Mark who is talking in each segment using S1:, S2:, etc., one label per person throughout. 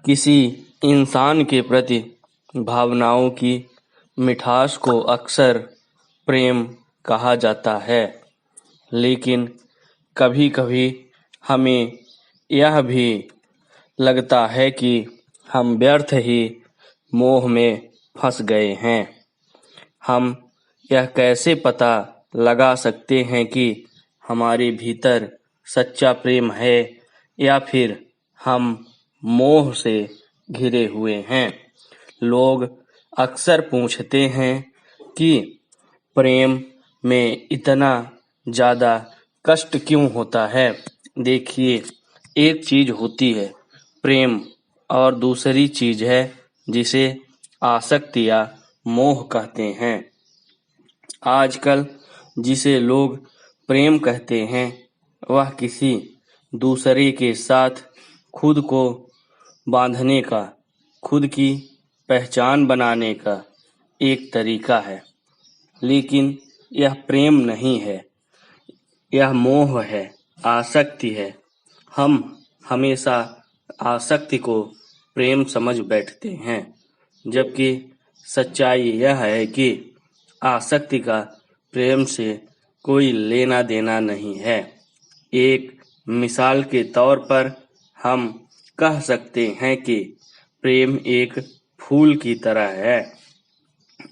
S1: किसी इंसान के प्रति भावनाओं की मिठास को अक्सर प्रेम कहा जाता है, लेकिन कभी-कभी हमें यह भी लगता है कि हम व्यर्थ ही मोह में फंस गए हैं। हम यह कैसे पता लगा सकते हैं कि हमारे भीतर सच्चा प्रेम है या फिर हम मोह से घिरे हुए हैं? लोग अक्सर पूछते हैं कि प्रेम में इतना ज़्यादा कष्ट क्यों होता है। देखिए, एक चीज़ होती है प्रेम और दूसरी चीज़ है जिसे आसक्ति या मोह कहते हैं। आजकल जिसे लोग प्रेम कहते हैं वह किसी दूसरे के साथ खुद को बांधने का, खुद की पहचान बनाने का एक तरीका है, लेकिन यह प्रेम नहीं है, यह मोह है, आसक्ति है। हम हमेशा आसक्ति को प्रेम समझ बैठते हैं, जबकि सच्चाई यह है कि आसक्ति का प्रेम से कोई लेना देना नहीं है। एक मिसाल के तौर पर हम कह सकते हैं कि प्रेम एक फूल की तरह है।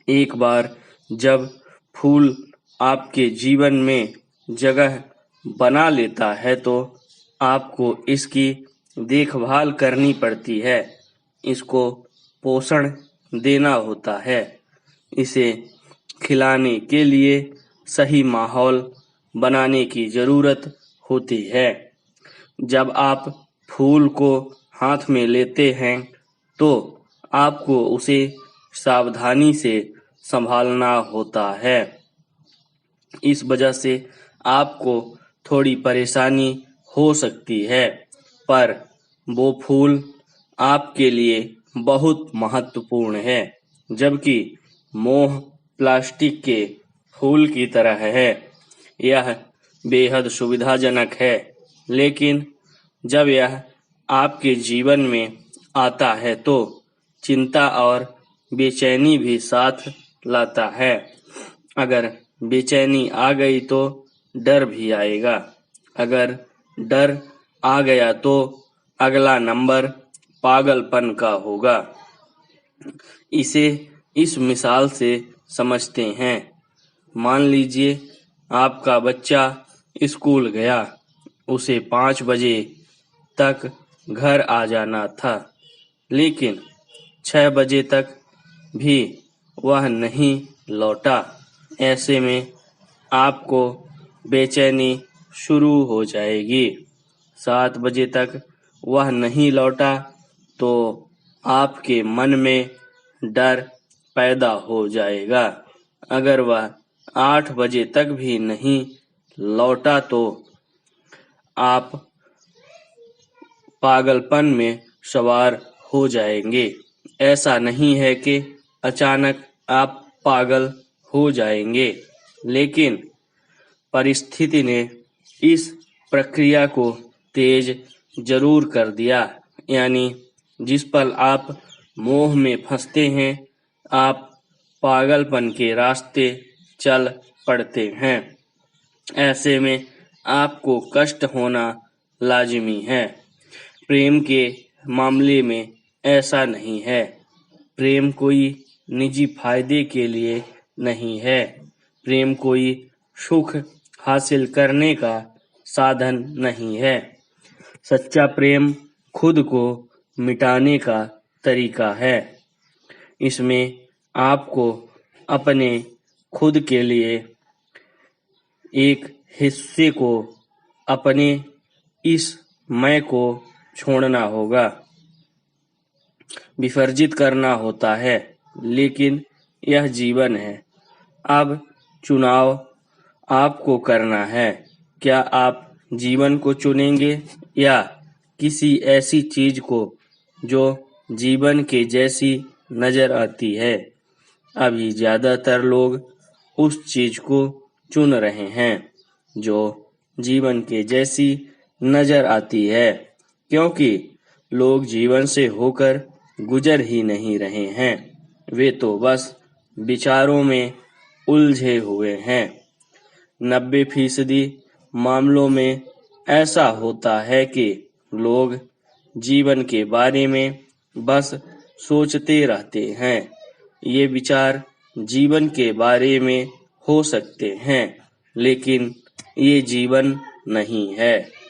S1: एक बार जब फूल आपके जीवन में जगह बना लेता है तो आपको इसकी देखभाल करनी पड़ती है, इसको पोषण देना होता है, इसे खिलाने के लिए सही माहौल बनाने की ज़रूरत होती है। जब आप फूल को हाथ में लेते हैं तो आपको उसे सावधानी से संभालना होता है। इस वजह से आपको थोड़ी परेशानी हो सकती है, पर वो फूल आपके लिए बहुत महत्वपूर्ण है, जबकि मोह प्लास्टिक के फूल की तरह है। यह बेहद सुविधाजनक है, लेकिन जब यह आपके जीवन में आता है तो चिंता और बेचैनी भी साथ लाता है। अगर बेचैनी आ गई तो डर भी आएगा। अगर डर आ गया तो अगला नंबर पागलपन का होगा। इसे इस मिसाल से समझते हैं। मान लीजिए आपका बच्चा स्कूल गया, उसे 5 बजे तक घर आ जाना था, लेकिन 6 बजे तक भी वह नहीं लौटा। ऐसे में आपको बेचैनी शुरू हो जाएगी। 7 बजे तक वह नहीं लौटा तो आपके मन में डर पैदा हो जाएगा। अगर वह 8 बजे तक भी नहीं लौटा तो आप पागलपन में सवार हो जाएंगे। ऐसा नहीं है कि अचानक आप पागल हो जाएंगे, लेकिन परिस्थिति ने इस प्रक्रिया को तेज जरूर कर दिया। यानी जिस पल आप मोह में फंसते हैं, आप पागलपन के रास्ते चल पड़ते हैं। ऐसे में आपको कष्ट होना लाजिमी है। प्रेम के मामले में ऐसा नहीं है। प्रेम कोई निजी फायदे के लिए नहीं है। प्रेम कोई सुख हासिल करने का साधन नहीं है। सच्चा प्रेम खुद को मिटाने का तरीका है। इसमें आपको अपने खुद के लिए एक हिस्से को, अपने इस मैं को छोड़ना होगा, विसर्जित करना होता है, लेकिन यह जीवन है। अब चुनाव आपको करना है। क्या आप जीवन को चुनेंगे या किसी ऐसी चीज को जो जीवन के जैसी नजर आती है? अभी ज्यादातर लोग उस चीज को चुन रहे हैं जो जीवन के जैसी नजर आती है, क्योंकि लोग जीवन से होकर गुजर ही नहीं रहे हैं, वे तो बस विचारों में उलझे हुए हैं। 90% मामलों में ऐसा होता है कि लोग जीवन के बारे में बस सोचते रहते हैं। ये विचार जीवन के बारे में हो सकते हैं, लेकिन ये जीवन नहीं है।